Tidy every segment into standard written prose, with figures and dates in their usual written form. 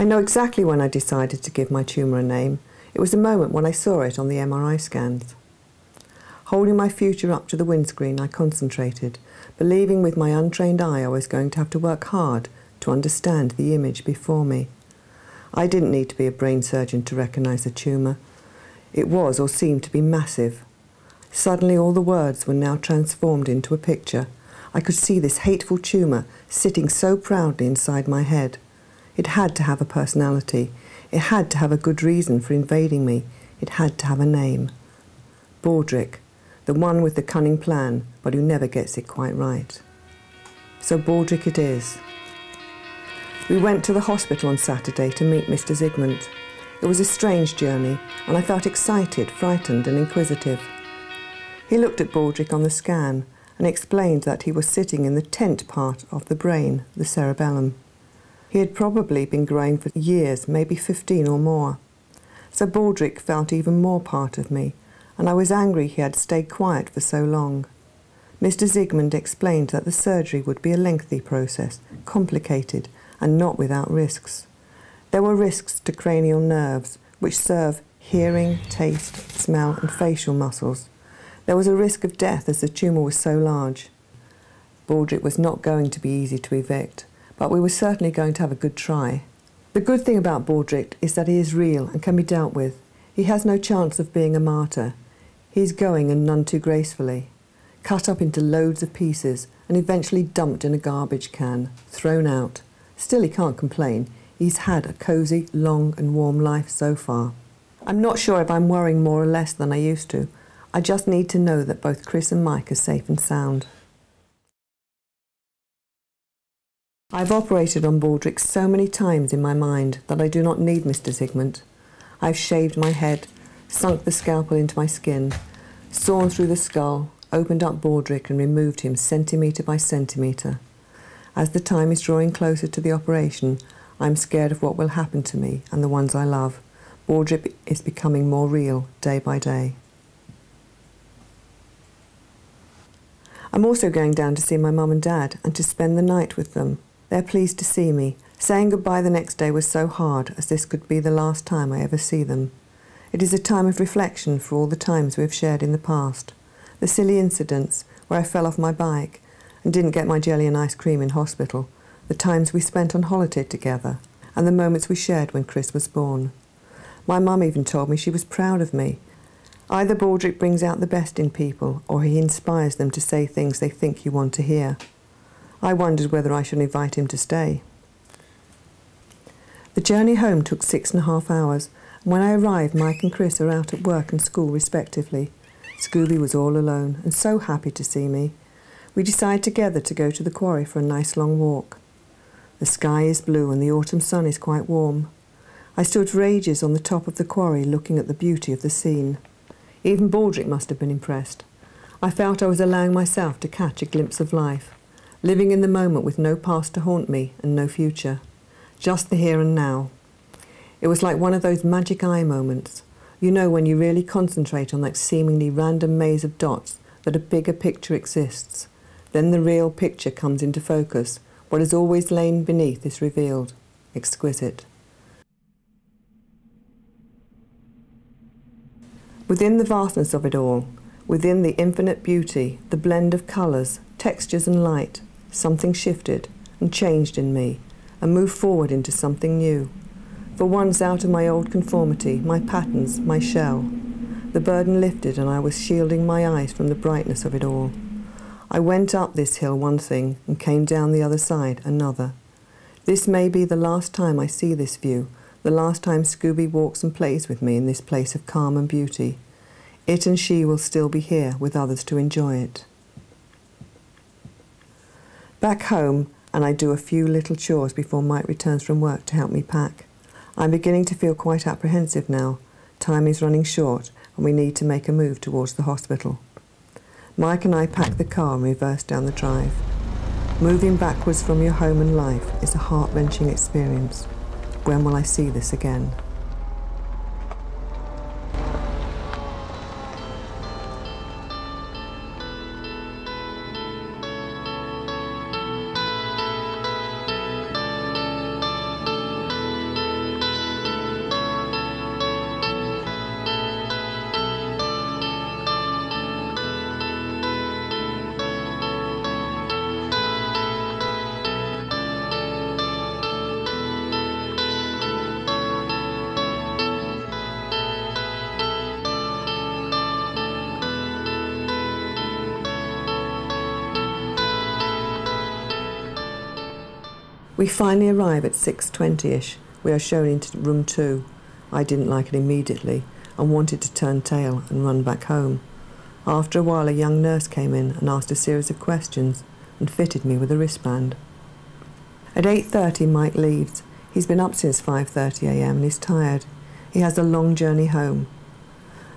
I know exactly when I decided to give my tumour a name. It was the moment when I saw it on the MRI scans. Holding my future up to the windscreen, I concentrated, believing with my untrained eye I was going to have to work hard to understand the image before me. I didn't need to be a brain surgeon to recognise the tumour. It was or seemed to be massive. Suddenly all the words were now transformed into a picture. I could see this hateful tumour sitting so proudly inside my head. It had to have a personality. It had to have a good reason for invading me. It had to have a name. Baldric, the one with the cunning plan, but who never gets it quite right. So Baldric it is. We went to the hospital on Saturday to meet Mr. Zygmunt. It was a strange journey, and I felt excited, frightened and inquisitive. He looked at Baldric on the scan and explained that he was sitting in the tent part of the brain, the cerebellum. He had probably been growing for years, maybe 15 or more. So Baldric felt even more part of me, and I was angry he had stayed quiet for so long. Mr. Zygmunt explained that the surgery would be a lengthy process, complicated, and not without risks. There were risks to cranial nerves, which serve hearing, taste, smell, and facial muscles. There was a risk of death as the tumour was so large. Baldric was not going to be easy to evict, but we were certainly going to have a good try. The good thing about Baldric is that he is real and can be dealt with. He has no chance of being a martyr. He is going, and none too gracefully. Cut up into loads of pieces and eventually dumped in a garbage can, thrown out. Still, he can't complain. He's had a cosy, long and warm life so far. I'm not sure if I'm worrying more or less than I used to. I just need to know that both Chris and Mike are safe and sound. I've operated on Baldric so many times in my mind that I do not need Mr. Zygmunt. I've shaved my head, sunk the scalpel into my skin, sawn through the skull, opened up Baldric and removed him centimetre by centimetre. As the time is drawing closer to the operation, I'm scared of what will happen to me and the ones I love. Baldric is becoming more real day by day. I'm also going down to see my mum and dad and to spend the night with them. They're pleased to see me. Saying goodbye the next day was so hard, as this could be the last time I ever see them. It is a time of reflection for all the times we have shared in the past. The silly incidents where I fell off my bike and didn't get my jelly and ice cream in hospital, the times we spent on holiday together, and the moments we shared when Chris was born. My mum even told me she was proud of me. Either Baldric brings out the best in people, or he inspires them to say things they think you want to hear. I wondered whether I should invite him to stay. The journey home took 6.5 hours, and when I arrived, Mike and Chris are out at work and school respectively. Scooby was all alone, and so happy to see me. We decided together to go to the quarry for a nice long walk. The sky is blue and the autumn sun is quite warm. I stood for ages on the top of the quarry looking at the beauty of the scene. Even Baldric must have been impressed. I felt I was allowing myself to catch a glimpse of life, living in the moment with no past to haunt me and no future. Just the here and now. It was like one of those magic eye moments. You know, when you really concentrate on that seemingly random maze of dots, that a bigger picture exists. Then the real picture comes into focus. What has always lain beneath is revealed. Exquisite. Within the vastness of it all, within the infinite beauty, the blend of colours, textures and light, something shifted and changed in me and moved forward into something new. For once out of my old conformity, my patterns, my shell. The burden lifted and I was shielding my eyes from the brightness of it all. I went up this hill one thing and came down the other side another. This may be the last time I see this view, the last time Scooby walks and plays with me in this place of calm and beauty. It and she will still be here with others to enjoy it. Back home, and I do a few little chores before Mike returns from work to help me pack. I'm beginning to feel quite apprehensive now. Time is running short and we need to make a move towards the hospital. Mike and I pack the car and reverse down the drive. Moving backwards from your home and life is a heart-wrenching experience. When will I see this again? We finally arrive at 6:20ish. We are shown into room 2. I didn't like it immediately and wanted to turn tail and run back home. After a while, a young nurse came in and asked a series of questions and fitted me with a wristband. At 8:30, Mike leaves. He's been up since 5:30 a.m. and is tired. He has a long journey home.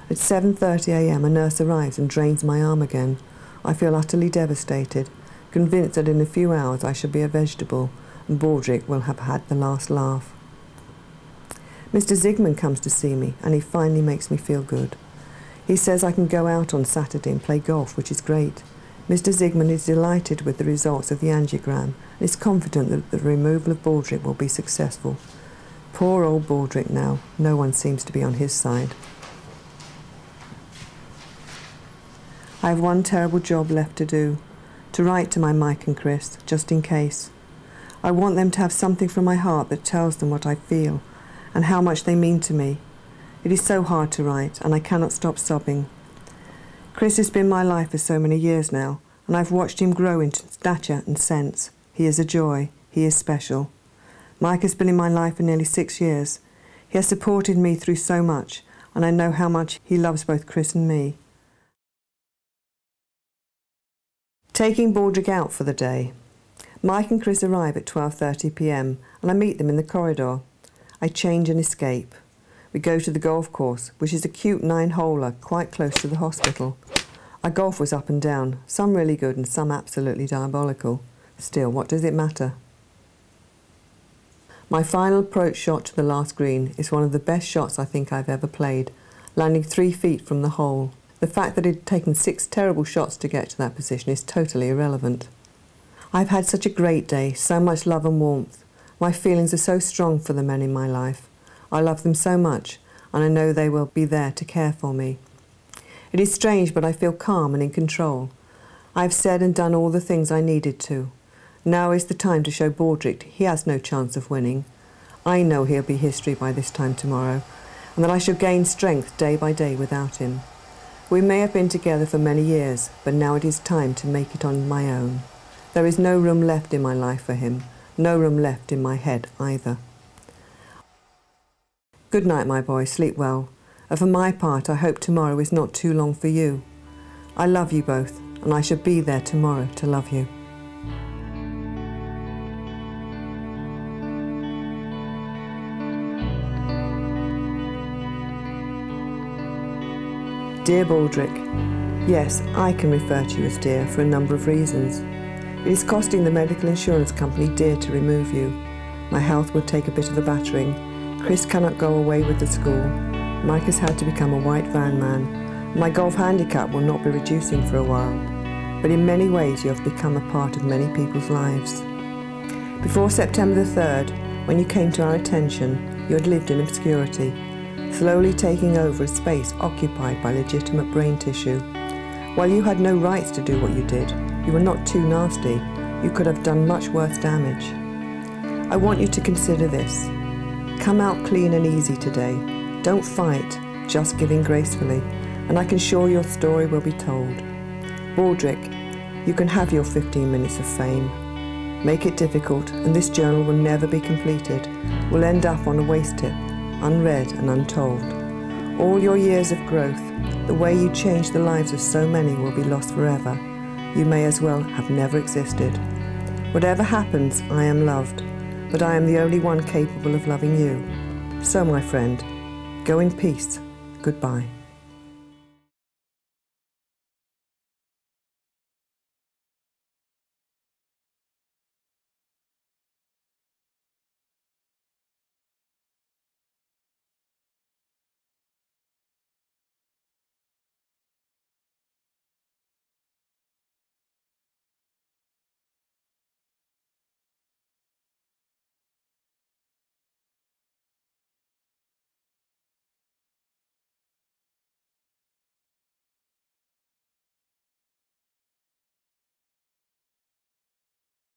At 7:30 a.m, a nurse arrives and drains my arm again. I feel utterly devastated, convinced that in a few hours I shall be a vegetable and Baldric will have had the last laugh. Mr. Zigman comes to see me and he finally makes me feel good. He says I can go out on Saturday and play golf, which is great. Mr. Zigman is delighted with the results of the angiogram and is confident that the removal of Baldric will be successful. Poor old Baldric now, no one seems to be on his side. I have one terrible job left to do, to write to my Mike and Chris, just in case. I want them to have something from my heart that tells them what I feel and how much they mean to me. It is so hard to write, and I cannot stop sobbing. Chris has been my life for so many years now, and I've watched him grow in stature and sense. He is a joy. He is special. Mike has been in my life for nearly 6 years. He has supported me through so much, and I know how much he loves both Chris and me. Taking Baldric out for the day. Mike and Chris arrive at 12:30 p.m, and I meet them in the corridor. I change and escape. We go to the golf course, which is a cute 9-holer quite close to the hospital. Our golf was up and down, some really good and some absolutely diabolical. Still, what does it matter? My final approach shot to the last green is one of the best shots I think I've ever played, landing 3 feet from the hole. The fact that it had taken 6 terrible shots to get to that position is totally irrelevant. I've had such a great day, so much love and warmth. My feelings are so strong for the men in my life. I love them so much, and I know they will be there to care for me. It is strange, but I feel calm and in control. I have said and done all the things I needed to. Now is the time to show Baldric he has no chance of winning. I know he'll be history by this time tomorrow, and that I shall gain strength day by day without him. We may have been together for many years, but now it is time to make it on my own. There is no room left in my life for him, no room left in my head either. Good night, my boy, sleep well. And for my part, I hope tomorrow is not too long for you. I love you both, and I shall be there tomorrow to love you. Dear Baldric, yes, I can refer to you as dear for a number of reasons. It is costing the medical insurance company dear to remove you. My health will take a bit of a battering. Chris cannot go away with the school. Mike has had to become a white van man. My golf handicap will not be reducing for a while. But in many ways you have become a part of many people's lives. Before September the 3rd, when you came to our attention, you had lived in obscurity, slowly taking over a space occupied by legitimate brain tissue. While you had no rights to do what you did, you were not too nasty. You could have done much worse damage. I want you to consider this. Come out clean and easy today. Don't fight, just give in gracefully, and I can assure your story will be told. Baldric, you can have your 15 minutes of fame. Make it difficult, and this journal will never be completed. Will end up on a waste tip, unread and untold. All your years of growth, the way you changed the lives of so many, will be lost forever. You may as well have never existed. Whatever happens, I am loved, but I am the only one capable of loving you. So, my friend, go in peace. Goodbye.